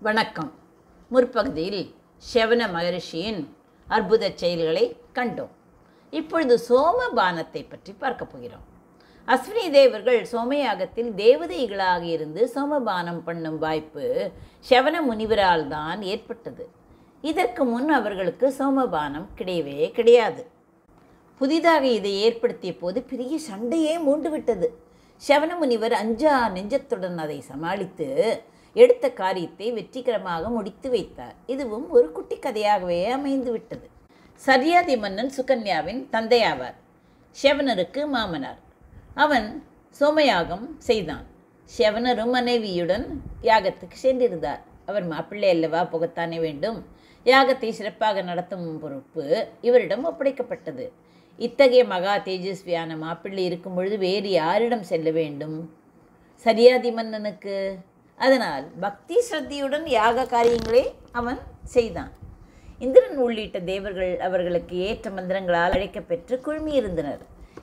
வணக்கம். முற்பகுதியில் ஷவன மகரிஷியின் அற்புத செயல்களை கண்டோம். இப்பொழுது சோமபானத்தை பற்றி பார்க்க போகிறோம். அஸ்வினி தேவர்கள் சோமயாகத்தில் தேவதைகளாக இருந்து சோமபானம் பண்ணும் வாய்ப்பு ஷவன முனிவரால் தான் ஏற்பட்டது. இதற்கு முன் அவர்களுக்கு சோமபானம் கிடையவே கிடையாது. புதிதாக இதை ஏற்படுத்திய போது பெரிய சண்டையே மூண்டுவிட்டது. ஷவன முனிவர் அஞ்சா நெஞ்சத்துடன் அதை சமாளித்து எடுத்த காரியத்தை வெற்றிகரமாக முடித்து வைத்தார். இதுவும் ஒரு குட்டி கதையாகவே அமைந்து விட்டது. சர்யாதி மன்னன் சுகன்யாவின் தந்தையாவார். ஷவனருக்கு மாமனார். அவன் சோமயாகம் செய்தான். ஷவனரும் மனைவியுடன் யாகத்துக்கு சென்றிருந்தார். அவர் மாப்பிள்ளை அல்லவா, போகத்தானே வேண்டும். யாகத்தை சிறப்பாக நடத்தும் பொறுப்பு இவரிடம் ஒப்படைக்கப்பட்டது. இத்தகைய மகா தேஜஸ்வியான மாப்பிள்ளை இருக்கும் பொழுது வேறு யாரிடம் செல்ல வேண்டும்? சர்யாதி மன்னனுக்கு. அதனால் பக்தி ஸ்ரத்தையுடன் யாக காரியங்களை அவன் செய்தான். இந்திரன் உள்ளிட்ட தேவர்கள் அவர்களுக்கு ஏற்ற மந்திரங்களால் அழைக்கப்பெற்று குழுமியிருந்தனர்.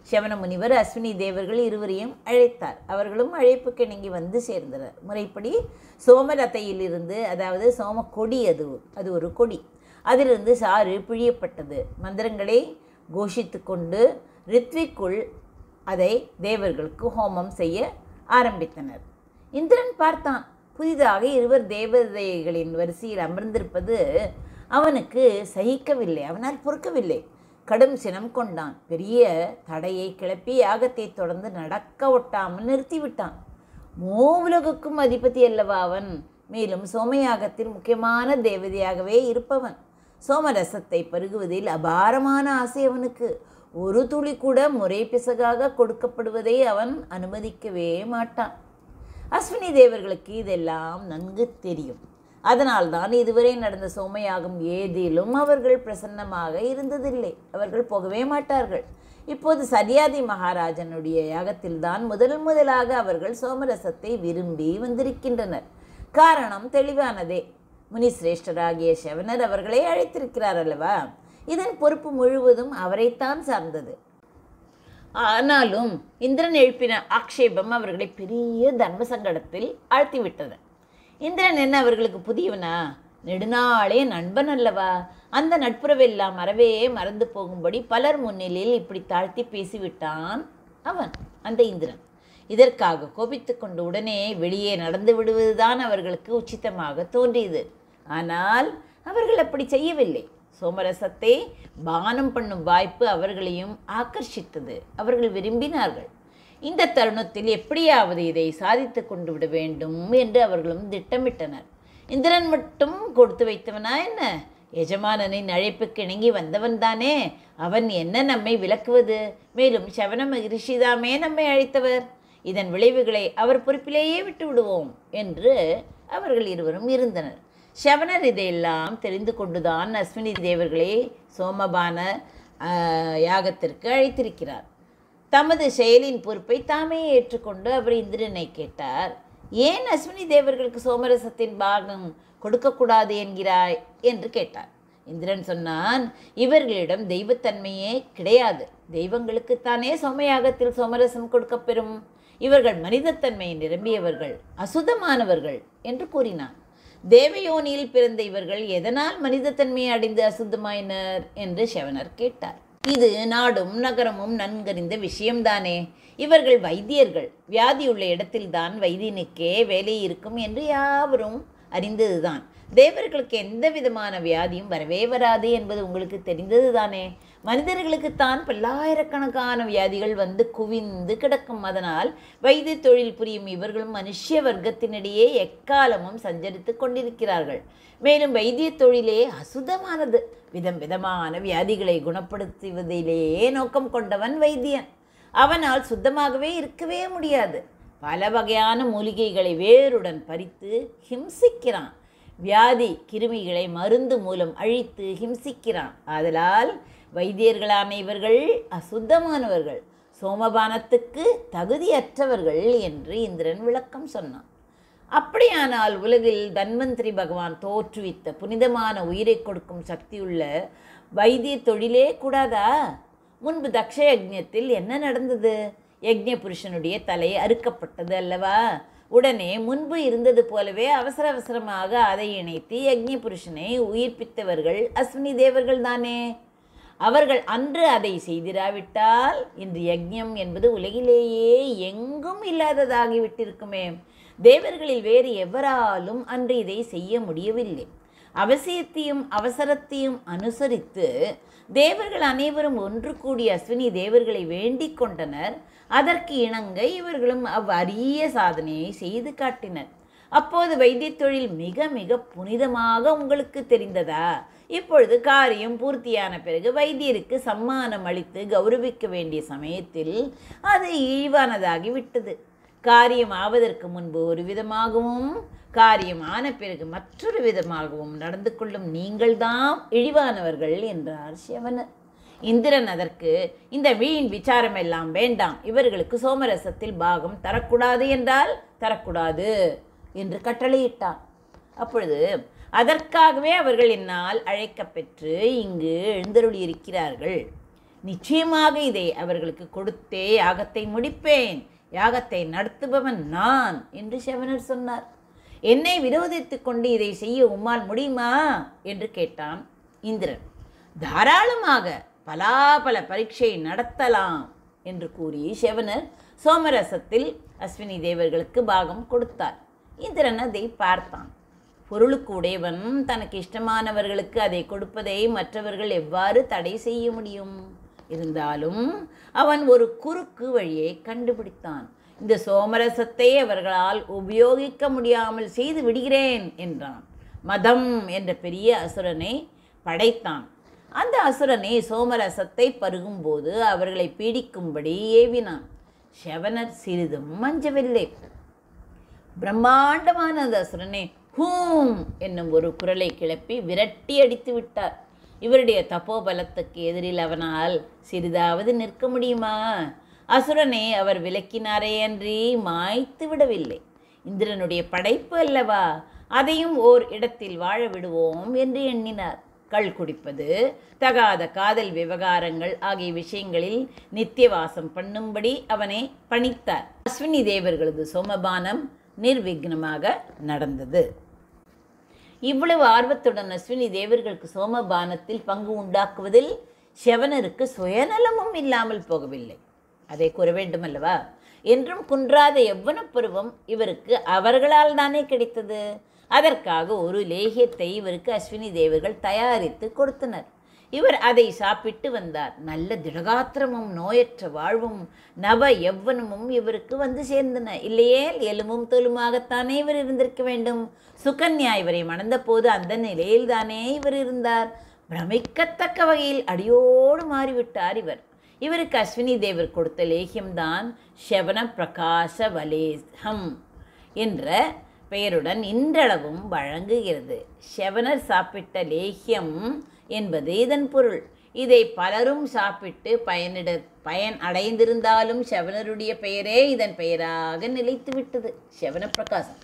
ஷவன முனிவர் அஸ்வினி தேவர்கள் இருவரையும் அழைத்தார். அவர்களும் அழைப்புக்கு இணங்கி வந்து சேர்ந்தனர். முறைப்படி சோமரத்தையிலிருந்து, அதாவது சோம கொடி, அது ஒரு கொடி, அதிலிருந்து சாறு பிழியப்பட்டது. மந்திரங்களை கோஷித்து கொண்டு ரித்விக்குள் அதை தேவர்களுக்கு ஹோமம் செய்ய ஆரம்பித்தனர். இந்திரன் பார்த்தான். புதிதாக இருவர் தேவதைகளின் வரிசையில் அமர்ந்திருப்பது அவனுக்கு சகிக்கவில்லை. அவனால் பொறுக்கவில்லை. கடும் சினம் கொண்டான். பெரிய தடையை கிளப்பி யாகத்தை தொடர்ந்து நடக்க ஒட்டாமல் நிறுத்திவிட்டான். மூவுலகுக்கும் அதிபதி அல்லவா அவன். மேலும் சோமயாகத்தில் முக்கியமான தேவதையாகவே இருப்பவன். சோமரசத்தை பருகுவதில் அபாரமான ஆசை அவனுக்கு. ஒரு துளி கூட முறை பிசகாக கொடுக்கப்படுவதை அவன் அனுமதிக்கவே மாட்டான். அஸ்வினி தேவர்களுக்கு இதெல்லாம் நன்கு தெரியும். அதனால்தான் இதுவரை நடந்த சோமயாகம் ஏதிலும் அவர்கள் பிரசன்னமாக இருந்ததில்லை. அவர்கள் போகவே மாட்டார்கள். இப்போது சர்யாதி மகாராஜனுடைய யாகத்தில்தான் முதலாக அவர்கள் சோமரசத்தை விரும்பி வந்திருக்கின்றனர். காரணம் தெளிவானதே. முனிசிரேஷ்டராகிய ஷவனர் அவர்களை அழைத்திருக்கிறார் அல்லவா. இதன் பொறுப்பு முழுவதும் அவரைத்தான் சார்ந்தது. ஆனாலும் இந்திரன் எழுப்பின ஆக்ஷேபம் அவர்களை பெரிய தர்ம சங்கடத்தில் ஆழ்த்திவிட்டது. இந்திரன் என்ன அவர்களுக்கு புதியவனா? நெடுநாளே நண்பன் அல்லவா. அந்த நட்புறவெல்லாம் மறவே மறந்து போகும்படி பலர் முன்னிலையில் இப்படி தாழ்த்தி பேசிவிட்டான் அவன், அந்த இந்திரன். இதற்காக கோபித்து கொண்டு உடனே வெளியே நடந்து விடுவதுதான் அவர்களுக்கு உச்சிதமாக தோன்றியது. ஆனால் அவர்கள் அப்படி செய்யவில்லை. சோமரசத்தை பானம் பண்ணும் வாய்ப்பு அவர்களையும் ஆக்கர்ஷித்தது. அவர்கள் விரும்பினார்கள். இந்த தருணத்தில் எப்படியாவது இதை சாதித்து கொண்டு விட வேண்டும் என்று அவர்களும் திட்டமிட்டனர். இந்திரன் மட்டும் கொடுத்து வைத்தவனா என்ன? எஜமானனின் அழைப்புக்கு இணங்கி வந்தவன் தானே. அவன் என்ன நம்மை விலக்குவது? மேலும் ஷவன மகரிஷிதாமே நம்மை அழைத்தவர். இதன் விளைவுகளை அவர் பொறுப்பிலேயே விட்டு விடுவோம் என்று அவர்கள் இருவரும் இருந்தனர். ஷவனர் இதையெல்லாம் தெரிந்து கொண்டுதான் அஸ்வினி தேவர்களை சோமபான யாகத்திற்கு அழைத்திருக்கிறார். தமது செயலின் பொறுப்பை தாமே ஏற்றுக்கொண்டு அவர் இந்திரனை கேட்டார். ஏன் அஸ்வினி தேவர்களுக்கு சோமரசத்தின் பாகம் கொடுக்கக்கூடாது என்கிறாய் என்று கேட்டார். இந்திரன் சொன்னான், இவர்களிடம் தெய்வத்தன்மையே கிடையாது. தெய்வங்களுக்குத்தானே சோமயாகத்தில் சோமரசம் கொடுக்கப்பெறும். இவர்கள் மனிதத்தன்மையை நிரம்பியவர்கள், அசுத்தமானவர்கள் என்று கூறினான். தேவயோனியில் பிறந்த இவர்கள் எதனால் மனிதத்தன்மையை அடைந்து அசுத்தமாயினர் என்று ஷவனர் கேட்டார். இது நாடும் நகரமும் நன்கறிந்த விஷயம்தானே. இவர்கள் வைத்தியர்கள். வியாதியுள்ள இடத்தில்தான் வைத்தியனுக்கே வேலை இருக்கும் என்று யாவரும் அறிந்ததுதான். தேவர்களுக்கு எந்த விதமான வியாதியும் வரவே வராது என்பது உங்களுக்கு தெரிந்தது தானே. மனிதர்களுக்குத்தான் பல்லாயிரக்கணக்கான வியாதிகள் வந்து குவிந்து கிடக்கும். அதனால் வைத்திய தொழில் புரியும் இவர்களும் மனுஷ வர்க்கத்தினிடையே எக்காலமும் சஞ்சரித்து கொண்டிருக்கிறார்கள். மேலும் வைத்திய தொழிலே அசுத்தமானது. விதமான வியாதிகளை குணப்படுத்துவதிலேயே நோக்கம் கொண்டவன் வைத்தியன். அவனால் சுத்தமாகவே இருக்கவே முடியாது. பல வகையான மூலிகைகளை வேருடன் பறித்து ஹிம்சிக்கிறான். வியாதி கிருமிகளை மருந்து மூலம் அழித்து ஹிம்சிக்கிறான். ஆதலால் வைத்தியர்களான இவர்கள் அசுத்தமானவர்கள், சோமபானத்துக்கு தகுதியற்றவர்கள் என்று இந்திரன் விளக்கம் சொன்னான். அப்படியானால் உலகில் தன்வந்திரி பகவான் தோற்றுவித்த புனிதமான உயிரை கொடுக்கும் சக்தியுள்ள வைத்திய தொழிலே கூடாதா? முன்பு தக்ஷ யஜ்ஞத்தில் என்ன நடந்தது? யஜ்ஞ புருஷனுடைய தலை அறுக்கப்பட்டது அல்லவா? உடனே முன்பு இருந்தது போலவே அவசர அவசரமாக அதை இணைத்து யக்ஞ புருஷனை உயிர்ப்பித்தவர்கள் அஸ்வினி தேவர்கள் தானே. அவர்கள் அன்று அதை செய்திராவிட்டால் இன்று யக்ஞம் என்பது உலகிலேயே எங்கும் இல்லாததாகிவிட்டிருக்குமே. தேவர்களில் வேறு எவராலும் அன்று இதை செய்ய முடியவில்லை. அவசியத்தையும் அவசரத்தையும் அனுசரித்து தேவர்கள் அனைவரும் ஒன்று கூடி அஸ்வினி தேவர்களை வேண்டிக் கொண்டனர். அதற்கு இணங்க இவர்களும் அவ்வரிய சாதனையை செய்து காட்டினர். அப்போது வைத்திய தொழில் மிக மிக புனிதமாக உங்களுக்கு தெரிந்ததா? இப்பொழுது காரியம் பூர்த்தியான பிறகு வைத்தியருக்கு சம்மானம் அளித்து கௌரவிக்க வேண்டிய சமயத்தில் அது இழிவானதாகி விட்டது. காரியம் ஆவதற்கு முன்பு ஒரு விதமாகவும் காரியம் ஆன பிறகு மற்றொரு விதமாகவும் நடந்து கொள்ளும் நீங்கள்தான் இழிவானவர்கள் என்றார் சிவனர். இந்திரன் அதற்கு, இந்த வீண் விசாரமெல்லாம் வேண்டாம், இவர்களுக்கு சோமரசத்தில் பாகம் தரக்கூடாது என்றால் தரக்கூடாது என்று கட்டளையிட்டான். அப்பொழுது அதற்காகவே அவர்கள் என்னால் அழைக்கப்பெற்று இங்கு எழுந்தருளியிருக்கிறார்கள். நிச்சயமாக இதை அவர்களுக்கு கொடுத்தே யாகத்தை முடிப்பேன், யாகத்தை நடத்துபவன் நான் என்று சிவனர் சொன்னார். என்னை விரோதித்து கொண்டு இதை செய்ய உம்மால் முடியுமா என்று கேட்டான் இந்திரன். தாராளமாக பலாபல பரீட்சை நடத்தலாம் என்று கூறி சிவனர் சோமரசத்தில் அஸ்வினி தேவர்களுக்கு பாகம் கொடுத்தார். இந்திரன் அதை பார்த்தான். பொருளுக்கு உடையவன் தனக்கு இஷ்டமானவர்களுக்கு அதை கொடுப்பதை மற்றவர்கள் எவ்வாறு தடை செய்ய முடியும்? இருந்தாலும் அவன் ஒரு குறுக்கு வழியை கண்டுபிடித்தான். இந்த சோமரசத்தை அவர்களால் உபயோகிக்க முடியாமல் செய்து விடுகிறேன் என்றான். மதம் என்ற பெரிய அசுரனை படைத்தான். அந்த அசுரனை சோமரசத்தை பருகும்போது அவர்களை பீடிக்கும்படி ஏவினான். சிவனர் சிறிதும் மஞ்சவில்லை. பிரம்மாண்டமான அந்த அசுரனை ஹூம் என்னும் ஒரு குரலை கிளப்பி விரட்டி அடித்து விட்டார். இவருடைய தப்போபலத்துக்கு எதிரில் அவனால் சிறிதாவது நிற்க முடியுமா? அசுரனை அவர் விலக்கினாரே அன்றி மாய்த்து விடவில்லை. இந்திரனுடைய படைப்பு அல்லவா, அதையும் ஓர் இடத்தில் வாழ விடுவோம் என்று எண்ணினார். கள் குடிப்பது, தகாத காதல் விவகாரங்கள் ஆகிய விஷயங்களில் நித்தியவாசம் பண்ணும்படி அவனை பணித்தார். அஸ்வினி தேவர்களது சோமபானம் நிர்விக்னமாக நடந்தது. இவ்வளவு ஆர்வத்துடன் அஸ்வினி தேவர்களுக்கு சோமபானத்தில் பங்கு உண்டாக்குவதில் சிவனருக்கு சுயநலமும் இல்லாமல் போகவில்லை. அதை கூற வேண்டும் அல்லவா? என்றும் குன்றாத யவ்வன பருவம் இவருக்கு அவர்களால் தானே கிடைத்தது. அதற்காக ஒரு லேகியத்தை இவருக்கு அஸ்வினி தேவர்கள் தயாரித்து கொடுத்தனர். இவர் அதை சாப்பிட்டு வந்தார். நல்ல திடகாத்திரமும் நோயற்ற வாழ்வும் நவ யவ்வனமும் இவருக்கு வந்து சேர்ந்தன. இல்லையே எலும்பும் தோலுமாகத்தானே இவர் இருந்திருக்க வேண்டும். சுகன்யா இவரை மணந்த போது அந்த நிலையில் தானே இவர் இருந்தார். பிரமிக்கத்தக்க வகையில் அடியோடு மாறிவிட்டார் இவர். இவருக்கு அஸ்வினி தேவர் கொடுத்த லேகியம்தான் ஷவன பிரகாச வலேகம் என்ற பெயருடன் இன்றளவும் வழங்குகிறது. ஷவனர் சாப்பிட்ட லேகியம் என்பது இதன் பொருள். இதை பலரும் சாப்பிட்டு பயன் அடைந்திருந்தாலும் ஷவனருடைய பெயரே இதன் பெயராக நிலைத்துவிட்டது, ஷவன பிரகாசம்.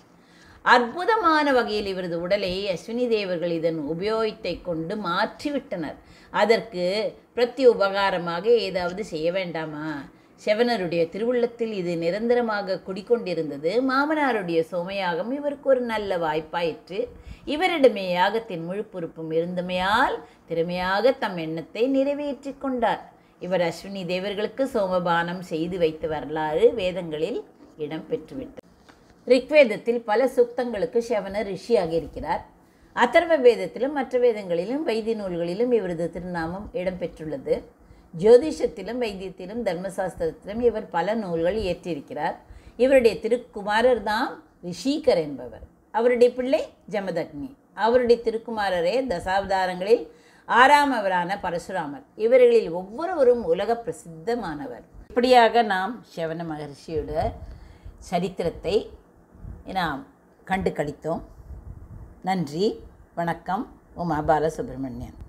அற்புதமான வகையில் இவரது உடலை அஸ்வினி தேவர்கள் இதன் உபயோகத்தை கொண்டு மாற்றிவிட்டனர். அதற்கு பிரத்தி உபகாரமாக ஏதாவது செய்ய வேண்டாமா? ஷவனருடைய திருவுள்ளத்தில் இது நிரந்தரமாக குடிக்கொண்டிருந்தது. மாமனாருடைய சோமயாகம் இவருக்கு ஒரு நல்ல வாய்ப்பாயிற்று. இவரிடமே யாகத்தின் முழு பொறுப்பும் இருந்தமையால் திறமையாக தம் எண்ணத்தை நிறைவேற்றி கொண்டார். இவர் அஸ்வினி தேவர்களுக்கு சோமபானம் செய்து வைத்த வரலாறு வேதங்களில் இடம் பெற்றுவிட்டார். ரிக்வேதத்தில் பல சூக்தங்களுக்கு ஷவனர் ரிஷியாக இருக்கிறார். அதர்வ வேதத்திலும் மற்ற வேதங்களிலும் வைத்திய நூல்களிலும் இவரது திருநாமம் இடம்பெற்றுள்ளது. ஜோதிஷத்திலும் வைத்தியத்திலும் தர்மசாஸ்திரத்திலும் இவர் பல நூல்கள் இயற்றியிருக்கிறார். இவருடைய திருக்குமாரர் தான் ரிஷிகர் என்பவர். அவருடைய பிள்ளை ஜமதக்னி. அவருடைய திருக்குமாரரே தசாவதாரங்களில் 6ஆமவரான பரசுராமர். இவர்களில் ஒவ்வொருவரும் உலக பிரசித்தமானவர். இப்படியாக நாம் ஷவன மகர்ஷியோட சரித்திரத்தை நாம் கண்டு கழித்தோம். நன்றி, வணக்கம். உமா பாலசுப்ரமணியன்.